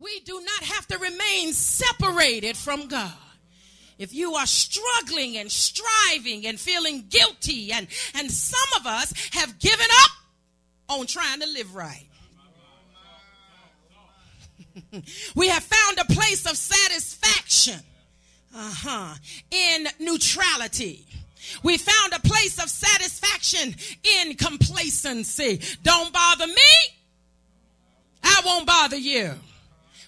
We do not have to remain separated from God. If you are struggling and striving and feeling guilty, and some of us have given up on trying to live right. We have found a place of satisfaction in neutrality. We found a place of satisfaction in complacency. Don't bother me, I won't bother you.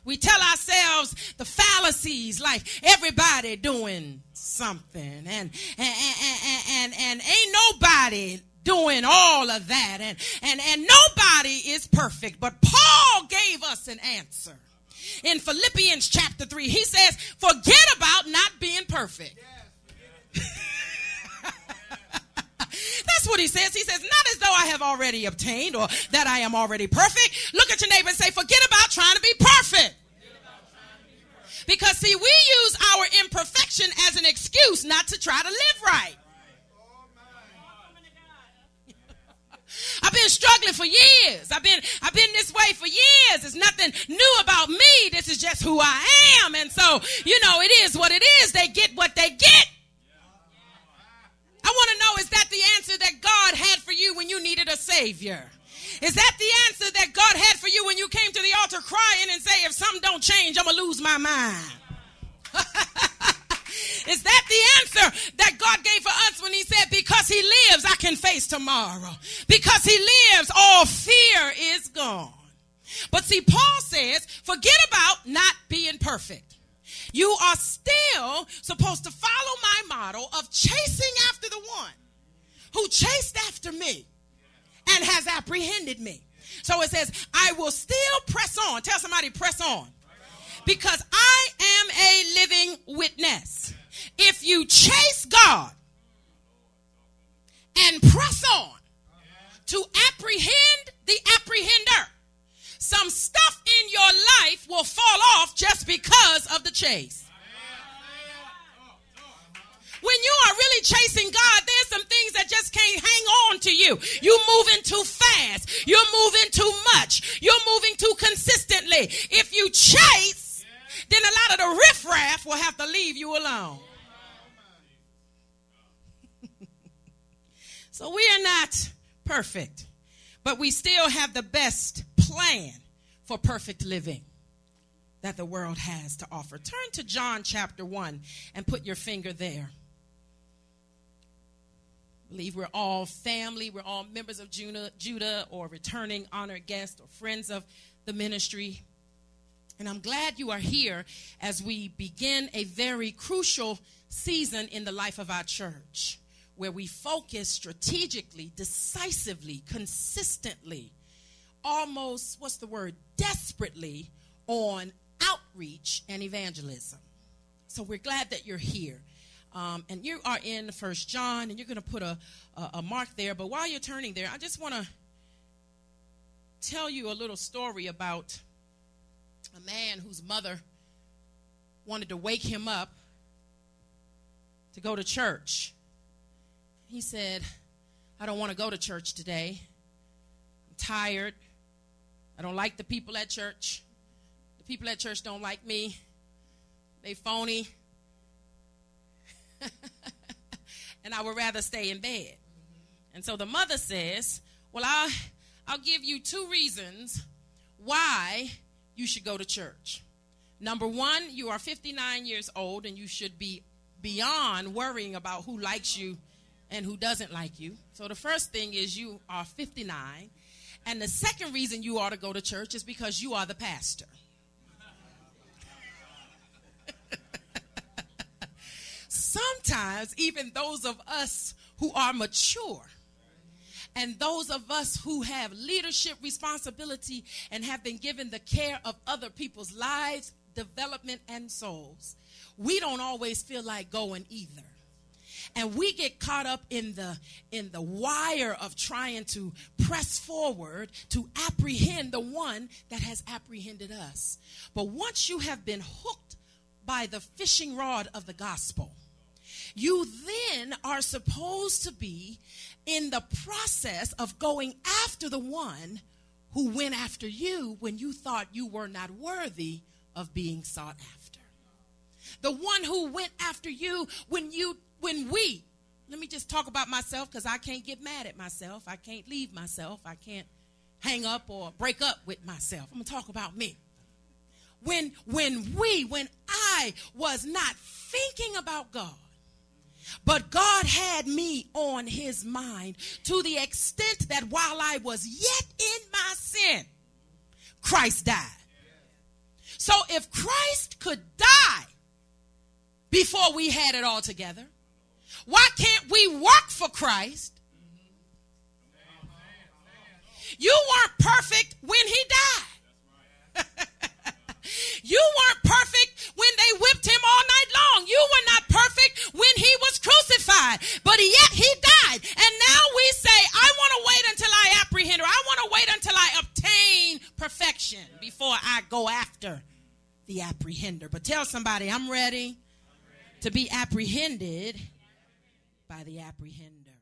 We tell ourselves the fallacies like everybody doing something and ain't nobody doing all of that and nobody is perfect. But Paul gave us an answer. In Philippians chapter 3, he says, forget about not being perfect. That's what he says. He says, not as though I have already obtained or that I am already perfect. Look at your neighbor and say, forget about trying to be perfect. Because, see, we use our imperfection as an excuse not to try to live right. I've been struggling for years. I've been this way for years. There's nothing new about me. This is just who I am. And so, it is what it is. They get what they get. I want to know, is that the answer that God had for you when you needed a Savior? Is that the answer that God had for you when you came to the altar crying and say, if something don't change, I'm going to lose my mind? Is that the answer that God gave for us when he said, because he lives, I can face tomorrow? Because he lives, all fear is gone. But see, Paul says, forget about not being perfect. You are still supposed to follow my model of chasing after the one who chased after me and has apprehended me. So it says, I will still press on. Tell somebody, press on. Because I am a living witness. If you chase God and press on to apprehend the apprehender, some stuff in your life will fall off just because of the chase. When you are really chasing God, there's some things that just can't hang on to you. You're moving too fast. You're moving too much. You're moving too consistently. If you chase, then a lot of the riffraff will have to leave you alone. So we are not perfect, but we still have the best plan for perfect living that the world has to offer. Turn to John chapter 1 and put your finger there. I believe we're all family. We're all members of Judah or returning honored guests or friends of the ministry. And I'm glad you are here as we begin a very crucial season in the life of our church, where we focus strategically, decisively, consistently, almost, desperately on outreach and evangelism. So we're glad that you're here. And you are in 1 John, and you're going to put a mark there. But while you're turning there, I just want to tell you a little story about a man whose mother wanted to wake him up to go to church. He said, I don't want to go to church today. I'm tired. I don't like the people at church. The people at church don't like me. They phony. And I would rather stay in bed. And so the mother says, well, I'll give you 2 reasons why you should go to church. Number 1, you are 59 years old and you should be beyond worrying about who likes you and who doesn't like you. So the first thing is you are 59. And the second reason you ought to go to church is because you are the pastor. Sometimes even those of us who are mature and those of us who have leadership responsibility and have been given the care of other people's lives, development, and souls, we don't always feel like going either. And we get caught up in the wire of trying to press forward to apprehend the one that has apprehended us. But once you have been hooked by the fishing rod of the gospel, you then are supposed to be in the process of going after the one who went after you when you thought you were not worthy of being sought after. The one who went after you when we, let me just talk about myself because I can't get mad at myself. I can't leave myself. I can't hang up or break up with myself. I'm going to talk about me. When I was not thinking about God, but God had me on his mind to the extent that while I was yet in my sin, Christ died. So if Christ could die before we had it all together, why can't we work for Christ? You weren't perfect when he died. You weren't perfect when they whipped him all night long. You were not perfect when he was crucified. But yet he died. And now we say, I want to wait until I apprehend, or I want to wait until I obtain perfection before I go after the apprehender. But tell somebody, I'm ready to be apprehended by the apprehender.